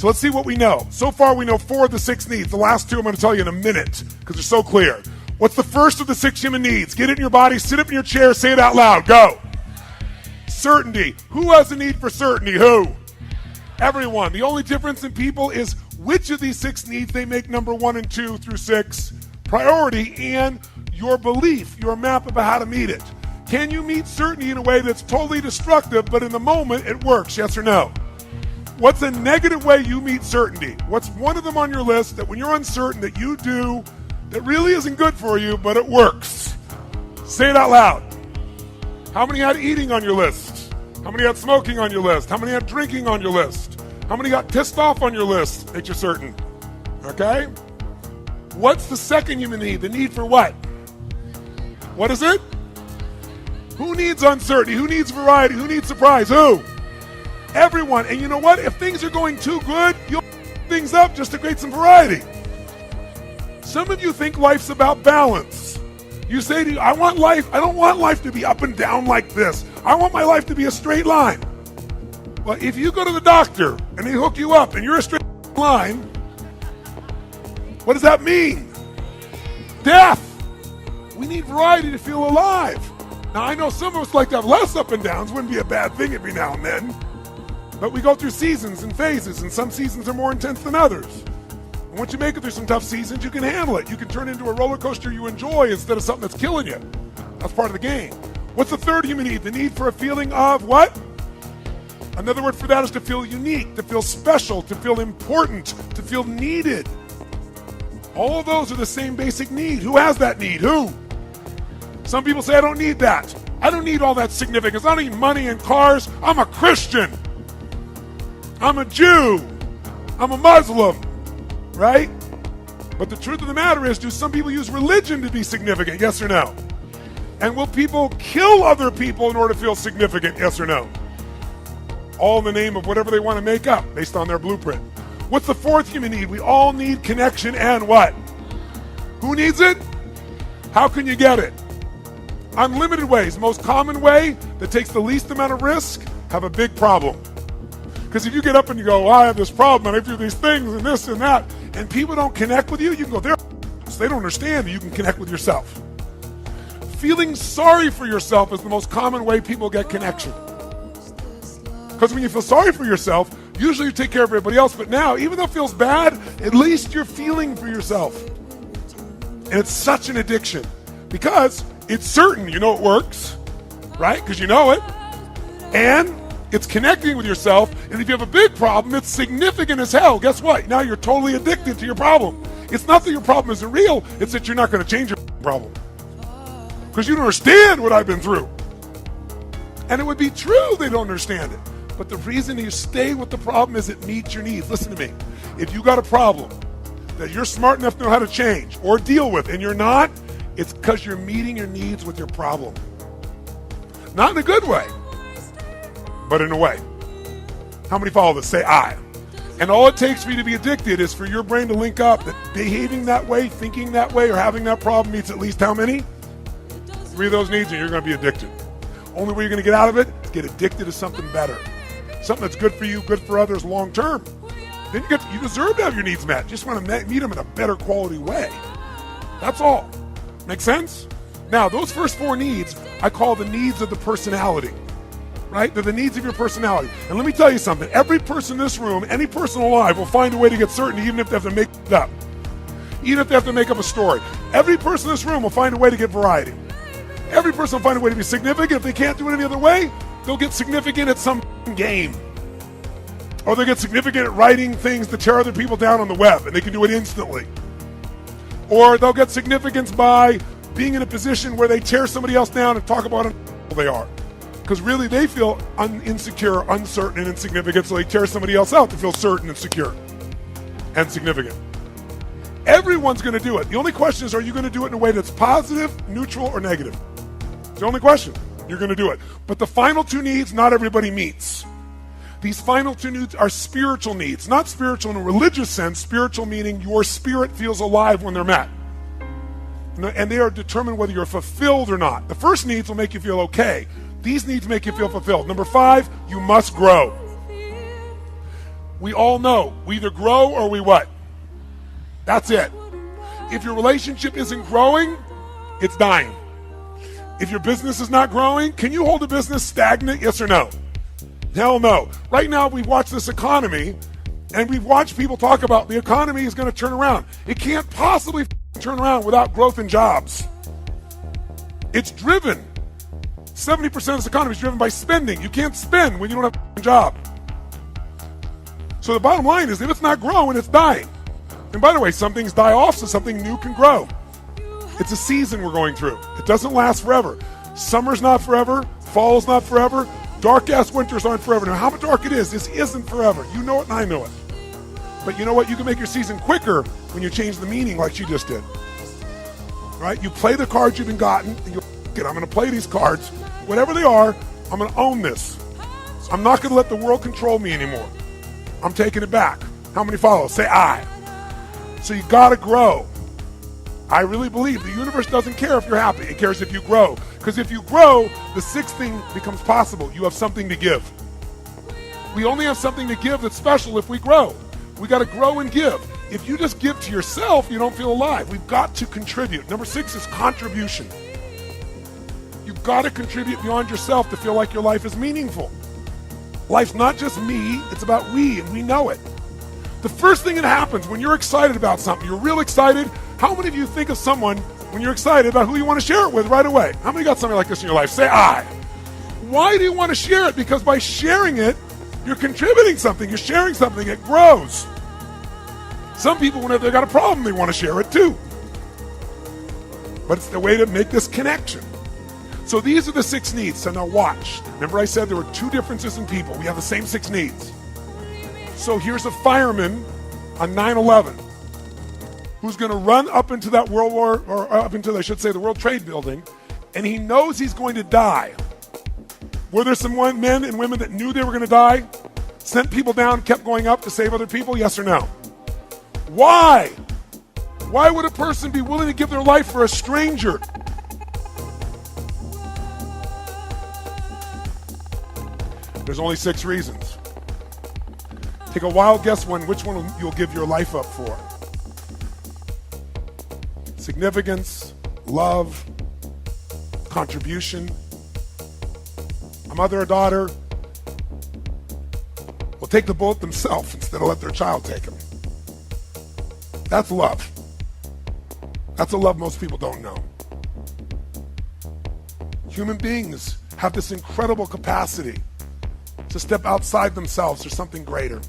So let's see what we know. So far we know 4 of the 6 needs. The last 2 I'm going to tell you in a minute because they're so clear. What's the first of the 6 human needs? Get it in your body, sit up in your chair, say it out loud. Go. Certainty. Who has a need for certainty? Who? Everyone. The only difference in people is which of these 6 needs they make number 1 and 2 through 6 priority, and your belief, your map about how to meet it. Can you meet certainty in a way that's totally destructive, but in the moment it works? Yes or no? What's a negative way you meet certainty? What's one of them on your list that when you're uncertain that you do that really isn't good for you, but it works? Say it out loud. How many had eating on your list? How many had smoking on your list? How many had drinking on your list? How many got pissed off on your list? Makes you certain. Okay? What's the second human need? The need for what? What is it? Who needs uncertainty? Who needs variety? Who needs surprise? Who? Everyone. And you know what? If things are going too good, you'll things up just to create some variety. Some of you think life's about balance. You say to you, I don't want life to be up and down like this. I want my life to be a straight line. Well, if you go to the doctor and they hook you up and you're a straight line, what does that mean? Death. We need variety to feel alive. Now, I know some of us like to have less up and downs. Wouldn't be a bad thing every now and then. But we go through seasons and phases, and some seasons are more intense than others. And once you make it through some tough seasons, you can handle it. You can turn it into a roller coaster you enjoy instead of something that's killing you. That's part of the game. What's the third human need? The need for a feeling of what? Another word for that is to feel unique, to feel special, to feel important, to feel needed. All of those are the same basic need. Who has that need? Who? Some people say, I don't need that. I don't need all that significance. I don't need money and cars. I'm a Christian. I'm a Jew. I'm a Muslim. Right? But the truth of the matter is, do some people use religion to be significant? Yes or no? And will people kill other people in order to feel significant? Yes or no? All in the name of whatever they want to make up based on their blueprint. What's the fourth human need? We all need connection and what? Who needs it? How can you get it? Unlimited ways. The most common way that takes the least amount of risk, have a big problem. Because if you get up and you go, I have this problem and I do these things and this and that, and people don't connect with you, you can go, they don't understand that you can connect with yourself. Feeling sorry for yourself is the most common way people get connection. Because when you feel sorry for yourself, usually you take care of everybody else, but now, even though it feels bad, at least you're feeling for yourself. And it's such an addiction. Because it's certain you know it works, right? Because you know it. And it's connecting with yourself, and if you have a big problem, it's significant as hell. Guess what? Now you're totally addicted to your problem. It's not that your problem isn't real, it's that you're not going to change your problem. Because you don't understand what I've been through. And it would be true they don't understand it. But the reason you stay with the problem is it meets your needs. Listen to me. If you got a problem that you're smart enough to know how to change or deal with, and you're not, it's because you're meeting your needs with your problem. Not in a good way, but in a way. How many follow this? Say I. And all it takes for you to be addicted is for your brain to link up that behaving that way, thinking that way, or having that problem meets at least how many? 3 of those needs, and you're going to be addicted. Only way you're going to get out of it is get addicted to something better. Something that's good for you, good for others long term. Then you deserve to have your needs met. You just want to meet them in a better quality way. That's all. Make sense? Now, those first 4 needs, I call the needs of the personality. Right? They're the needs of your personality. And let me tell you something. Every person in this room, any person alive, will find a way to get certainty, even if they have to make it up. Even if they have to make up a story. Every person in this room will find a way to get variety. Every person will find a way to be significant. If they can't do it any other way, they'll get significant at some game. Or they'll get significant at writing things to tear other people down on the web, and they can do it instantly. Or they'll get significance by being in a position where they tear somebody else down and talk about how they are. Because really they feel insecure, uncertain, and insignificant, so they tear somebody else out to feel certain and secure and significant. Everyone's going to do it. The only question is, are you going to do it in a way that's positive, neutral, or negative? It's the only question. You're going to do it. But the final 2 needs, not everybody meets. These final 2 needs are spiritual needs. Not spiritual in a religious sense, spiritual meaning your spirit feels alive when they're met. And they are determined whether you're fulfilled or not. The first needs will make you feel okay. These needs make you feel fulfilled. Number 5, you must grow. We all know we either grow or we what? That's it. If your relationship isn't growing, it's dying. If your business is not growing, can you hold a business stagnant? Yes or no? Hell no. Right now we've watched this economy and we've watched people talk about the economy is going to turn around. It can't possibly turn around without growth in jobs. It's driven. 70% of this economy is driven by spending. You can't spend when you don't have a job. So the bottom line is if it's not growing, it's dying. And by the way, some things die off so something new can grow. It's a season we're going through. It doesn't last forever. Summer's not forever. Fall's not forever. Dark-ass winters aren't forever. Now, how dark it is, this isn't forever. You know it and I know it. But you know what? You can make your season quicker when you change the meaning like she just did. Right? You play the cards you've been gotten, and I'm going to play these cards. Whatever they are, I'm going to own this. I'm not going to let the world control me anymore. I'm taking it back. How many follow? Say I. So you got to grow. I really believe the universe doesn't care if you're happy. It cares if you grow. Because if you grow, the sixth thing becomes possible. You have something to give. We only have something to give that's special if we grow. We got to grow and give. If you just give to yourself, you don't feel alive. We've got to contribute. Number 6 is contribution. You've got to contribute beyond yourself to feel like your life is meaningful. Life's not just me, it's about we, and we know it. The first thing that happens when you're excited about something, you're real excited. How many of you think of someone when you're excited about who you want to share it with right away? How many got something like this in your life? Say I. Why do you want to share it? Because by sharing it, you're contributing something. You're sharing something. It grows. Some people, whenever they've got a problem, they want to share it too. But it's the way to make this connection. So these are the 6 needs. So now watch. Remember I said there were 2 differences in people. We have the same 6 needs. So here's a fireman on 9/11 who's going to run up into that World War, or up into, I should say, the World Trade Building, and he knows he's going to die. Were there some men and women that knew they were going to die? Sent people down, kept going up to save other people? Yes or no? Why? Why would a person be willing to give their life for a stranger? There's only 6 reasons. Take a wild guess which one you'll give your life up for. Significance, love, contribution. A mother or daughter will take the bullet themselves instead of let their child take them. That's love. That's a love most people don't know. Human beings have this incredible capacity to step outside themselves for something greater.